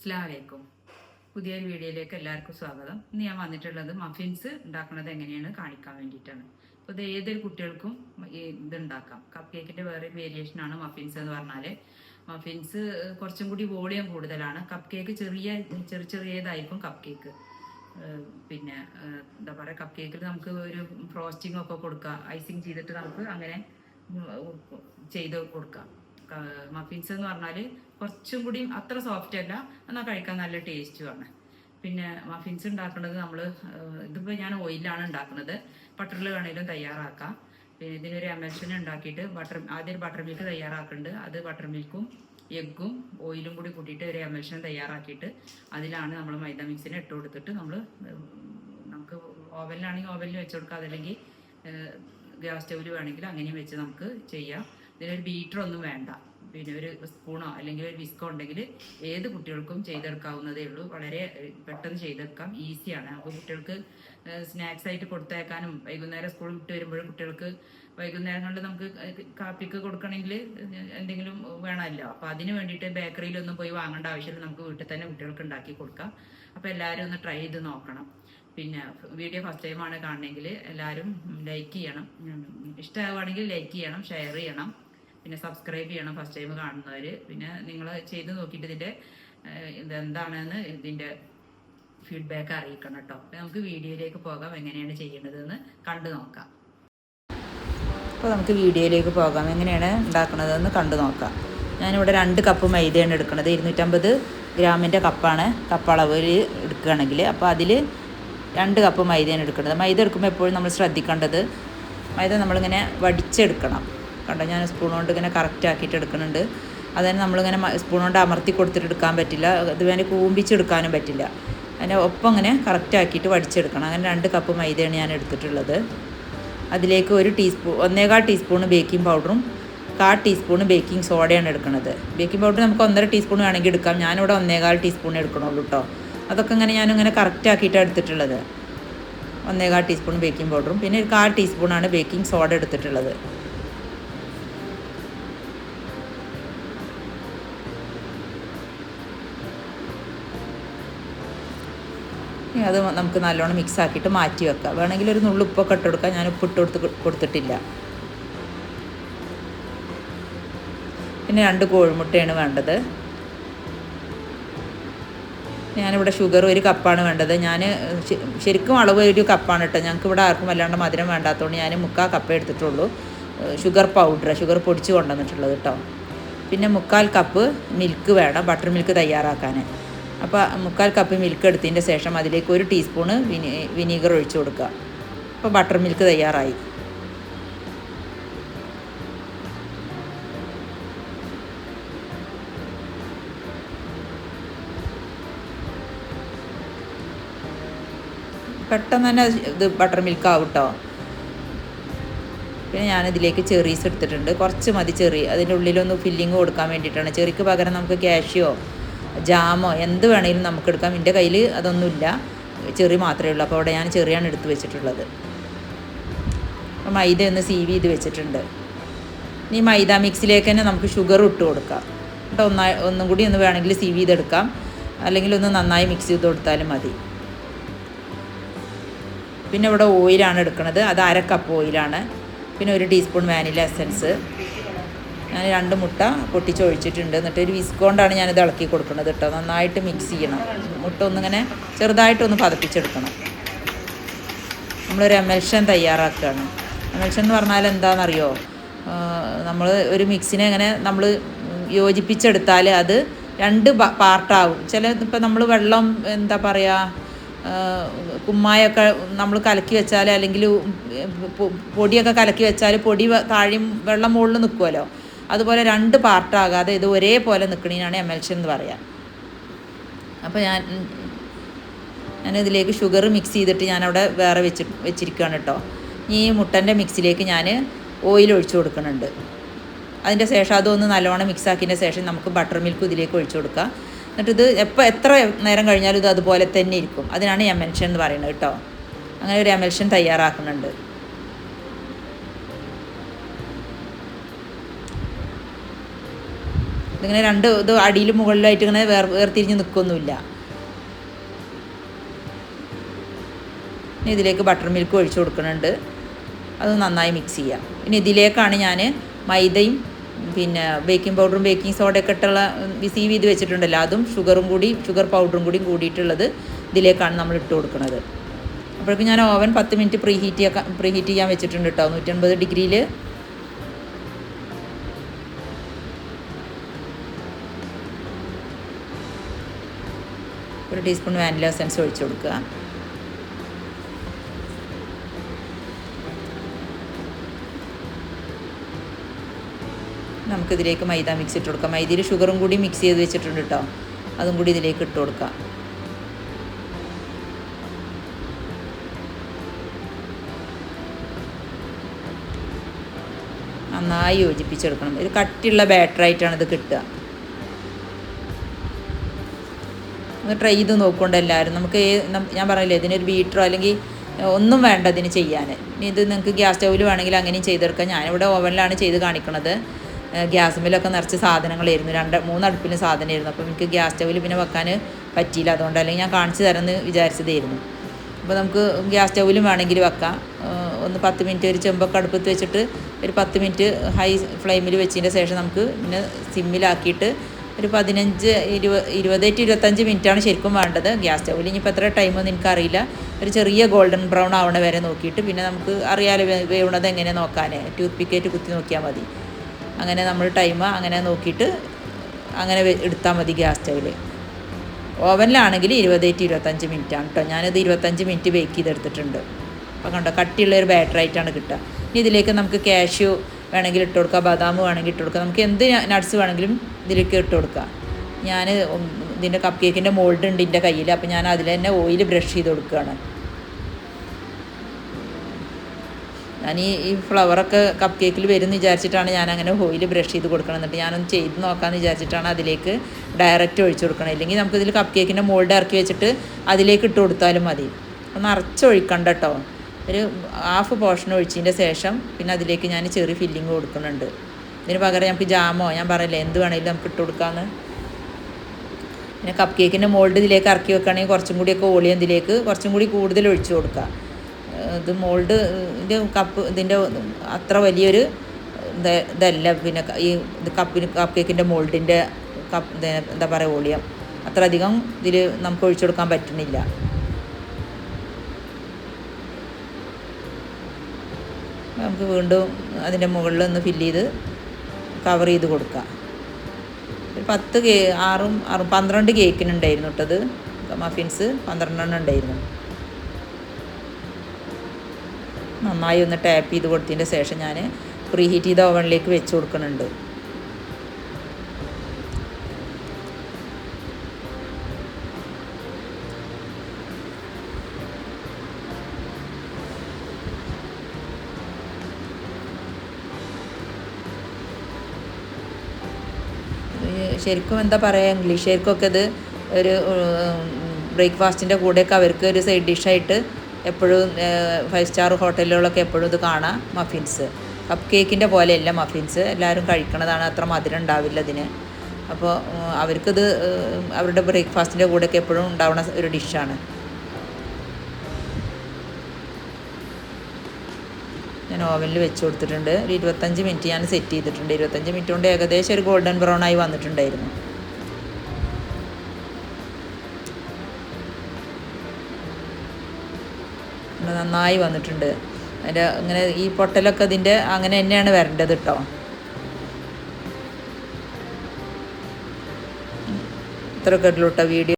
അസ്സലാമു അലൈക്കും. പുതിയൊരു വീഡിയോയിലേക്ക് എല്ലാവർക്കും സ്വാഗതം. ഇന്ന് ഞാൻ വന്നിട്ടുള്ളത് മഫിൻസ് ഉണ്ടാക്കുന്നത് എങ്ങനെയാണ് കാണിക്കാൻ വേണ്ടിയിട്ടാണ്. അപ്പോൾ ഇത് ഏതൊരു കുട്ടികൾക്കും ഇത് ഉണ്ടാക്കാം. കപ്പ് കേക്കിൻ്റെ വേറെ വേരിയേഷനാണ് മഫിൻസ് എന്ന് പറഞ്ഞാൽ. മഫിൻസ് കുറച്ചും കൂടി വോളിയം കൂടുതലാണ്. കപ്പ് കേക്ക് ചെറിയതായിരിക്കും കപ്പ് കേക്ക്. പിന്നെ എന്താ പറയുക, കപ്പ് കേക്കിൽ നമുക്ക് ഒരു ഫ്രോസ്റ്റിംഗ് ഒക്കെ കൊടുക്കാം. ഐസിങ് ചെയ്തിട്ട് നമുക്ക് അങ്ങനെ ചെയ്ത് കൊടുക്കാം. മഫിൻസ് എന്ന് പറഞ്ഞാൽ കുറച്ചും കൂടി അത്ര സോഫ്റ്റ് അല്ല, എന്നാൽ കഴിക്കാൻ നല്ല ടേസ്റ്റുമാണ്. പിന്നെ മഫിൻസ് ഉണ്ടാക്കുന്നത് ഇതിപ്പോൾ ഞാൻ ഓയിലാണ് ഉണ്ടാക്കുന്നത്. ബട്ടറിൽ വേണമെങ്കിലും തയ്യാറാക്കാം. പിന്നെ ഇതിനൊരു എമൽഷൻ ഉണ്ടാക്കിയിട്ട് ആദ്യം ബട്ടർ മിൽക്ക് തയ്യാറാക്കുന്നുണ്ട്. അത് ബട്ടർ മിൽക്കും എഗ്ഗും ഓയിലും കൂടി കൂട്ടിയിട്ട് ഒരു എമൽഷൻ തയ്യാറാക്കിയിട്ട് അതിലാണ് നമ്മൾ മൈദ മിക്സിനെ ഇട്ട് കൊടുത്തിട്ട് നമുക്ക് ഓവനിലാണെങ്കിൽ ഓവനിൽ വെച്ച് കൊടുക്കാം. അതല്ലെങ്കിൽ ഗ്യാസ് സ്റ്റൗവിൽ വേണമെങ്കിൽ അങ്ങനെയും വെച്ച് നമുക്ക് ചെയ്യാം. ഇതിനൊരു ബീറ്ററൊന്നും വേണ്ട. പിന്നെ ഒരു സ്പൂണോ അല്ലെങ്കിൽ ഒരു വിസ്കോ ഉണ്ടെങ്കിൽ ഏത് കുട്ടികൾക്കും ചെയ്തെടുക്കാവുന്നതേ ഉള്ളൂ. വളരെ പെട്ടെന്ന് ചെയ്തെടുക്കാം, ഈസിയാണ്. അപ്പോൾ കുട്ടികൾക്ക് സ്നാക്സ് ആയിട്ട് കൊടുത്തേക്കാനും വൈകുന്നേരം സ്കൂൾ വിട്ട് വരുമ്പോഴും കുട്ടികൾക്ക് വൈകുന്നേരങ്ങളിൽ നമുക്ക് കാപ്പിക്ക് കൊടുക്കണമെങ്കിൽ എന്തെങ്കിലും വേണമല്ലോ. അപ്പോൾ അതിന് വേണ്ടിയിട്ട് ബേക്കറിയിലൊന്നും പോയി വാങ്ങേണ്ട ആവശ്യമില്ല. നമുക്ക് വീട്ടിൽ തന്നെ കുട്ടികൾക്ക് ഉണ്ടാക്കി കൊടുക്കാം. അപ്പോൾ എല്ലാവരും ഒന്ന് ട്രൈ ചെയ്ത് നോക്കണം. പിന്നെ വീഡിയോ ഫസ്റ്റ് ടൈമാണ് കാണണമെങ്കിൽ എല്ലാവരും ലൈക്ക് ചെയ്യണം. ഇഷ്ടമാവുകയാണെങ്കിൽ ലൈക്ക് ചെയ്യണം, ഷെയർ ചെയ്യണം, പിന്നെ സബ്സ്ക്രൈബ് ചെയ്യണം ഫസ്റ്റ് ടൈം കാണുന്നവർ. പിന്നെ നിങ്ങൾ ചെയ്ത് നോക്കിയിട്ട് ഇതെന്താണെന്ന് ഇതിൻ്റെ ഫീഡ്ബാക്ക് അറിയിക്കണം കേട്ടോ. അപ്പോൾ നമുക്ക് വീഡിയോയിലേക്ക് പോകാം, എങ്ങനെയാണ് ചെയ്യേണ്ടതെന്ന് കണ്ടു നോക്കാം. അപ്പോൾ നമുക്ക് വീഡിയോയിലേക്ക് പോകാം, എങ്ങനെയാണ് ഉണ്ടാക്കുന്നതെന്ന് കണ്ടു നോക്കാം. ഞാനിവിടെ 2 കപ്പ് മൈദയാണ് എടുക്കുന്നത്. 250 ഗ്രാമിൻ്റെ കപ്പാണ് കപ്പളവിൽ എടുക്കുകയാണെങ്കിൽ. അപ്പോൾ അതിൽ 2 കപ്പ് മൈദയാണ് എടുക്കുന്നത്. മൈദ എടുക്കുമ്പോൾ എപ്പോഴും നമ്മൾ ശ്രദ്ധിക്കേണ്ടത്, മൈദ നമ്മളിങ്ങനെ വടിച്ചെടുക്കണം. കണ്ടോ, ഞാൻ സ്പൂൺ കൊണ്ട് ഇങ്ങനെ കറക്റ്റ് ആക്കിയിട്ട് എടുക്കുന്നുണ്ട്. അതിന് നമ്മളിങ്ങനെ സ്പൂൺ കൊണ്ട് അമർത്തി കൊടുത്തിട്ട് എടുക്കാൻ പറ്റില്ല, അത് വേണ്ടി കൂമ്പിച്ചെടുക്കാനും പറ്റില്ല. അതിൻ്റെ ഒപ്പം ഇങ്ങനെ കറക്റ്റ് ആക്കിയിട്ട് വടിച്ചെടുക്കണം. അങ്ങനെ 2 കപ്പ് മൈദയാണ് ഞാൻ എടുത്തിട്ടുള്ളത്. അതിലേക്ക് 1.25 ടീസ്പൂൺ ബേക്കിംഗ് പൗഡറും 1/4 ടീസ്പൂൺ ബേക്കിംഗ് സോഡയാണ് എടുക്കുന്നത്. ബേക്കിംഗ് പൗഡർ നമുക്ക് 1.5 ടീസ്പൂൺ വേണമെങ്കിൽ എടുക്കാം. ഞാനിവിടെ 1.25 ടീസ്പൂൺ എടുക്കണുള്ളൂ കേട്ടോ. അതൊക്കെ ഞാനിങ്ങനെ കറക്റ്റ് ആക്കിയിട്ടാണ് എടുത്തിട്ടുള്ളത്. 1.25 ടീസ്പൂൺ ബേക്കിംഗ് പൗഡറും പിന്നെ 1/4 ടീസ്പൂണാണ് ബേക്കിംഗ് സോഡ എടുത്തിട്ടുള്ളത്. അത് നമുക്ക് നല്ലോണം മിക്സ് ആക്കിയിട്ട് മാറ്റി വെക്കാം. വേണമെങ്കിൽ ഒരു നുള്ളു ഉപ്പൊക്കെ ഇട്ട് കൊടുക്കാം. ഞാൻ ഉപ്പിട്ട് കൊടുത്തിട്ടില്ല. പിന്നെ 2 കോഴിമുട്ടയാണ് വേണ്ടത്. ഞാനിവിടെ ഷുഗർ 1 കപ്പാണ് വേണ്ടത്. ഞാൻ ശരിക്കും അളവ് 1 കപ്പാണ് കേട്ടോ. ഞങ്ങൾക്ക് ഇവിടെ ആർക്കും വല്ലാണ്ട് മധുരം വേണ്ടാത്തതുകൊണ്ട് ഞാൻ 3/4 കപ്പേ എടുത്തിട്ടുള്ളൂ. ഷുഗർ പൊടിച്ച് കൊണ്ടുവന്നിട്ടുള്ളത് കേട്ടോ. പിന്നെ 3/4 കപ്പ് മിൽക്ക് വേണം ബട്ടർ മിൽക്ക് തയ്യാറാക്കാൻ. അപ്പോൾ 3/4 കപ്പ് മിൽക്ക് എടുത്തതിൻ്റെ ശേഷം അതിലേക്ക് 1 ടീസ്പൂണ് വിനീഗർ ഒഴിച്ച് കൊടുക്കുക. അപ്പോൾ ബട്ടർ മിൽക്ക് തയ്യാറായി. പെട്ടെന്ന് തന്നെ ഇത് ബട്ടർ മിൽക്ക് ആവും കേട്ടോ. പിന്നെ ഞാനിതിലേക്ക് ചെറീസ് എടുത്തിട്ടുണ്ട്. കുറച്ച് മതി ചെറി. അതിൻ്റെ ഉള്ളിലൊന്ന് ഫില്ലിങ് കൊടുക്കാൻ വേണ്ടിയിട്ടാണ്. ചെറിക്ക് പകരം നമുക്ക് കാഷ്യോ ജാമോ എന്ത് വേണമെങ്കിലും നമുക്ക് എടുക്കാം. എൻ്റെ കയ്യിൽ അതൊന്നുമില്ല, ചെറി മാത്രമേ ഉള്ളൂ. അപ്പോൾ അവിടെ ഞാൻ ചെറിയാണ് എടുത്ത് വെച്ചിട്ടുള്ളത്. അപ്പോൾ മൈദ ഒന്ന് സീവ് ചെയ്ത് വെച്ചിട്ടുണ്ട്. ഇനി മൈദ മിക്സിലേക്ക് തന്നെ നമുക്ക് ഷുഗർ ഇട്ട് കൊടുക്കാം കേട്ടോ. ഒന്നും കൂടി ഒന്ന് വേണമെങ്കിൽ സീവ് ചെയ്തെടുക്കാം, അല്ലെങ്കിൽ ഒന്ന് നന്നായി മിക്സ് ചെയ്ത് കൊടുത്താലും മതി. പിന്നെ ഇവിടെ ഓയിലാണ് എടുക്കുന്നത്. അത് 1/2 കപ്പ് ഓയിലാണ്. പിന്നെ 1 ടീസ്പൂൺ വാനില എസൻസ്. ഞാൻ 2 മുട്ട പൊട്ടിച്ചൊഴിച്ചിട്ടുണ്ട്. എന്നിട്ട് ഒരു വിസ്ക് കൊണ്ടാണ് ഞാനിത് ഇളക്കി കൊടുക്കുന്നത് കേട്ടോ. നന്നായിട്ട് മിക്സ് ചെയ്യണം. മുട്ട ഒന്നിങ്ങനെ ചെറുതായിട്ടൊന്ന് പതപ്പിച്ചെടുക്കണം. നമ്മളൊരു എമൽഷൻ തയ്യാറാക്കുകയാണ്. എമൽഷൻ എന്ന് പറഞ്ഞാൽ എന്താണെന്നറിയോ, നമ്മൾ ഒരു മിക്സിനെ ഇങ്ങനെ നമ്മൾ യോജിപ്പിച്ചെടുത്താൽ അത് 2 പാർട്ടാവും. ഇപ്പം നമ്മൾ വെള്ളം എന്താ പറയുക, കുമ്മായൊക്കെ നമ്മൾ കലക്കി വെച്ചാൽ, അല്ലെങ്കിൽ പൊടിയൊക്കെ കലക്കി വെച്ചാൽ പൊടി താഴെയും വെള്ളം മുകളിൽ നിൽക്കുമല്ലോ, അതുപോലെ 2 പാർട്ടാകാതെ ഇത് ഒരേപോലെ നിൽക്കണതിനാണ് എമൽഷൻ എന്ന് പറയുക. അപ്പോൾ ഞാനിതിലേക്ക് ഷുഗർ മിക്സ് ചെയ്തിട്ട് ഞാനവിടെ വേറെ വെച്ചിരിക്കുകയാണ് കേട്ടോ. ഈ മുട്ടൻ്റെ മിക്സിലേക്ക് ഞാൻ ഓയിൽ ഒഴിച്ചു കൊടുക്കുന്നുണ്ട്. അതിൻ്റെ ശേഷം അതൊന്ന് നല്ലോണം മിക്സ് ആക്കിയതിൻ്റെ ശേഷം നമുക്ക് ബട്ടർ മിൽക്ക് ഇതിലേക്ക് ഒഴിച്ചു കൊടുക്കുക. എന്നിട്ടിത് എത്ര നേരം കഴിഞ്ഞാലും ഇത് അതുപോലെ തന്നെ ഇരിക്കും. അതിനാണ് എമൽഷൻ എന്ന് പറയുന്നത് കേട്ടോ. അങ്ങനെ ഒരു എമൽഷൻ തയ്യാറാക്കുന്നുണ്ട്. ഇതിങ്ങനെ രണ്ട് ഇത് അടിയിലും മുകളിലായിട്ട് ഇങ്ങനെ വേർതിരിഞ്ഞ് നിൽക്കൊന്നുമില്ല. ഇനി ഇതിലേക്ക് ബട്ടർ മിൽക്ക് ഒഴിച്ചു കൊടുക്കുന്നുണ്ട്. അത് നന്നായി മിക്സ് ചെയ്യാം. പിന്നെ ഇതിലേക്കാണ് ഞാൻ മൈദയും പിന്നെ ബേക്കിംഗ് പൗഡറും ബേക്കിംഗ് സോഡയൊക്കെ ഇട്ടുള്ള സീവ് ചെയ്ത് വെച്ചിട്ടുണ്ടല്ലോ, അതും ഷുഗർ പൗഡറും കൂടി കൂടിയിട്ടുള്ളത് ഇതിലേക്കാണ് നമ്മൾ ഇട്ട് കൊടുക്കുന്നത്. അപ്പോഴേക്കും ഞാൻ ഓവൻ 10 മിനിറ്റ് പ്രീഹീറ്റ് ചെയ്യാൻ വെച്ചിട്ടുണ്ട് കേട്ടോ, 150 ഡിഗ്രിയിൽ. ഒരു ടീസ്പൂൺ വാനില എസൻസ് ഒഴിച്ചു കൊടുക്കുക. നമുക്കിതിലേക്ക് മൈദ മിക്സ് ഇട്ട് കൊടുക്കാം. മൈദയിൽ ഷുഗറും കൂടി മിക്സ് ചെയ്ത് വെച്ചിട്ടുണ്ട് കേട്ടോ, അതും കൂടി ഇതിലേക്ക് ഇട്ട് കൊടുക്കാം. നന്നായി യോജിപ്പിച്ചെടുക്കണം. ഇത് കട്ടിയുള്ള ബാറ്ററായിട്ടാണ് ഇത് കിട്ടുക. ഒന്ന് ട്രൈ ചെയ്ത് നോക്കുകൊണ്ട് എല്ലാവരും. നമുക്ക് ഞാൻ പറഞ്ഞില്ലേ, ഇതിനൊരു ബീറ്ററോ അല്ലെങ്കിൽ ഒന്നും വേണ്ട ഇതിന് ചെയ്യാൻ. ഇനി ഇത് നിങ്ങൾക്ക് ഗ്യാസ് സ്റ്റൗവിൽ വേണമെങ്കിൽ അങ്ങനെയും ചെയ്തെടുക്കാം. ഞാനിവിടെ ഓവനിലാണ് ചെയ്ത് കാണിക്കണത്. ഗ്യാസുമിലൊക്കെ നിറച്ച് സാധനങ്ങളായിരുന്നു, 2-3 അടുപ്പിലും സാധനമായിരുന്നു. അപ്പോൾ എനിക്ക് ഗ്യാസ് സ്റ്റൗവിൽ പിന്നെ വെക്കാൻ പറ്റിയില്ല. അതുകൊണ്ട് അല്ലെങ്കിൽ ഞാൻ കാണിച്ചു തരാമെന്ന് വിചാരിച്ചതായിരുന്നു. അപ്പോൾ നമുക്ക് ഗ്യാസ് സ്റ്റൗവിലും വേണമെങ്കിൽ വെക്കാം. ഒന്ന് 10 മിനിറ്റ് ഒരു ചെമ്പൊക്കെ അടുപ്പത്ത് വെച്ചിട്ട് ഒരു 10 മിനിറ്റ് ഹൈ ഫ്ലെയിമിൽ വെച്ചതിൻ്റെ ശേഷം നമുക്ക് പിന്നെ സിമ്മിലാക്കിയിട്ട് ഒരു 15-20-25 മിനിറ്റാണ് ശരിക്കും വേണ്ടത് ഗ്യാസ് സ്റ്റൗവിൽ. ഇനിയിപ്പോൾ എത്ര ടൈമൊന്നും എനിക്കറിയില്ല. ഒരു ചെറിയ ഗോൾഡൻ ബ്രൗൺ ആവണ വരെ നോക്കിയിട്ട് പിന്നെ നമുക്ക് അറിയാലോ വേവണത് എങ്ങനെ നോക്കാൻ, ടൂത്ത് പിക്കേറ്റ് കുത്തി നോക്കിയാൽ മതി. അങ്ങനെ നമ്മൾ അങ്ങനെ നോക്കിയിട്ട് അങ്ങനെ എടുത്താൽ മതി ഗ്യാസ് സ്റ്റൗവിൽ. ഓവനിലാണെങ്കിൽ 20-25 മിനിറ്റാണ് കേട്ടോ. ഞാനിത് 25 മിനിറ്റ് ബേക്ക് ചെയ്തെടുത്തിട്ടുണ്ട്. അപ്പോൾ കണ്ടോ, കട്ടിയുള്ളൊരു ബാറ്ററായിട്ടാണ് കിട്ടുക. ഇനി ഇതിലേക്ക് നമുക്ക് കാഷ്യൂ വേണമെങ്കിൽ ഇട്ട് കൊടുക്കുക, ബദാം വേണമെങ്കിൽ ഇട്ട് കൊടുക്കുക, നമുക്ക് എന്ത് നട്ട്സ് വേണമെങ്കിലും ഇതിലേക്ക് ഇട്ട് കൊടുക്കുക. ഞാൻ ഇതിൻ്റെ കപ്പ് കേക്കിൻ്റെ മോൾഡ് ഉണ്ട് എൻ്റെ കയ്യിൽ. അപ്പോൾ ഞാൻ അതിൽ തന്നെ ഓയിൽ ബ്രഷ് ചെയ്ത് കൊടുക്കുകയാണ്. ഞാൻ ഈ ഫ്ലവറൊക്കെ കപ്പ് കേക്കിൽ വരുമെന്ന് വിചാരിച്ചിട്ടാണ് ഞാൻ അങ്ങനെ ഓയിൽ ബ്രഷ് ചെയ്ത് കൊടുക്കണം. എന്നിട്ട് ഞാനൊന്ന് ചെയ്ത് നോക്കാമെന്ന് വിചാരിച്ചിട്ടാണ് അതിലേക്ക് ഡയറക്റ്റ് ഒഴിച്ചു കൊടുക്കണം. ഇല്ലെങ്കിൽ നമുക്കിതിൽ കപ്പ് കേക്കിൻ്റെ മോൾഡ് ഇറക്കി വെച്ചിട്ട് അതിലേക്ക് ഇട്ട് കൊടുത്താലും മതി. ഒന്ന് അരച്ചൊഴിക്കണ്ട കേട്ടോ. ഒരു ഹാഫ് പോർഷൻ ഒഴിച്ചതിൻ്റെ ശേഷം പിന്നെ അതിലേക്ക് ഞാൻ ചെറിയ ഫില്ലിങ് കൊടുക്കുന്നുണ്ട്. ഇതിന് പകരം നമുക്ക് ജാമോ, ഞാൻ പറയില്ലേ, എന്ത് വേണമെങ്കിലും നമുക്ക് ഇട്ട് കൊടുക്കാമെന്ന്. പിന്നെ കപ്പ് കേക്കിൻ്റെ മോൾഡ് ഇതിലേക്ക് ഇറക്കി വെക്കുകയാണെങ്കിൽ കുറച്ചും കൂടിയൊക്കെ ഓളിയം ഇതിലേക്ക് കുറച്ചും കൂടി കൂടുതൽ ഒഴിച്ചു കൊടുക്കുക. ഇത് മോൾഡ് ഇതിൻ്റെ അത്ര വലിയൊരു ഇതല്ല. പിന്നെ ഈ കപ്പ് കേക്കിൻ്റെ മോൾഡിൻ്റെ എന്താ പറയുക, ഓളിയം അത്ര അധികം ഇതിൽ നമുക്ക് ഒഴിച്ചു കൊടുക്കാൻ പറ്റുന്നില്ല. നമുക്ക് വീണ്ടും അതിൻ്റെ മുകളിൽ ഒന്ന് ഫില്ല് ചെയ്ത് കവർ ചെയ്ത് കൊടുക്കുക. ഒരു 12 കേക്കിനുണ്ടായിരുന്നു കേട്ടത്, മഫിൻസ് 12 ഉണ്ടായിരുന്നു. നന്നായി ഒന്ന് ടാപ്പ് ചെയ്ത് കൊടുത്തതിൻ്റെ ശേഷം ഞാൻ പ്രീഹീറ്റ് ചെയ്ത ഓവനിലേക്ക് വെച്ച് കൊടുക്കുന്നുണ്ട്. ശരിക്കും എന്താ പറയുക, ഇംഗ്ലീഷുകാർക്കൊക്കെ ഇത് ഒരു ബ്രേക്ക്ഫാസ്റ്റിൻ്റെ കൂടെയൊക്കെ അവർക്ക് ഒരു സൈഡ് ഡിഷായിട്ട് എപ്പോഴും 5 സ്റ്റാർ ഹോട്ടലുകളൊക്കെ എപ്പോഴും ഇത് കാണാം. മഫിൻസ് കപ്പ് കേക്കിൻ്റെ പോലെയല്ല മഫിൻസ്, എല്ലാവരും കഴിക്കണതാണ്, അത്ര മധുരം ഉണ്ടാവില്ല ഇതിന്. അപ്പോൾ അവർക്കിത് അവരുടെ ബ്രേക്ക്ഫാസ്റ്റിൻ്റെ കൂടെയൊക്കെ എപ്പോഴും ഉണ്ടാവുന്ന ഒരു ഡിഷാണ്. ഞാൻ ഓവനിൽ വെച്ച് കൊടുത്തിട്ടുണ്ട്. ഒരു 25 മിനിറ്റ് ഞാൻ സെറ്റ് ചെയ്തിട്ടുണ്ട്. 25 മിനിറ്റ് കൊണ്ട് ഏകദേശം ഒരു ഗോൾഡൻ ബ്രൗൺ ആയി വന്നിട്ടുണ്ടായിരുന്നു. നന്നായി വന്നിട്ടുണ്ട്. അതിൻ്റെ അങ്ങനെ ഈ പൊട്ടലൊക്കെ ഇതിൻ്റെ അങ്ങനെ തന്നെയാണ് വരേണ്ടത് കേട്ടോ. ഇത്രയൊക്കെ ഉള്ളൂ കേട്ടോ വീഡിയോ.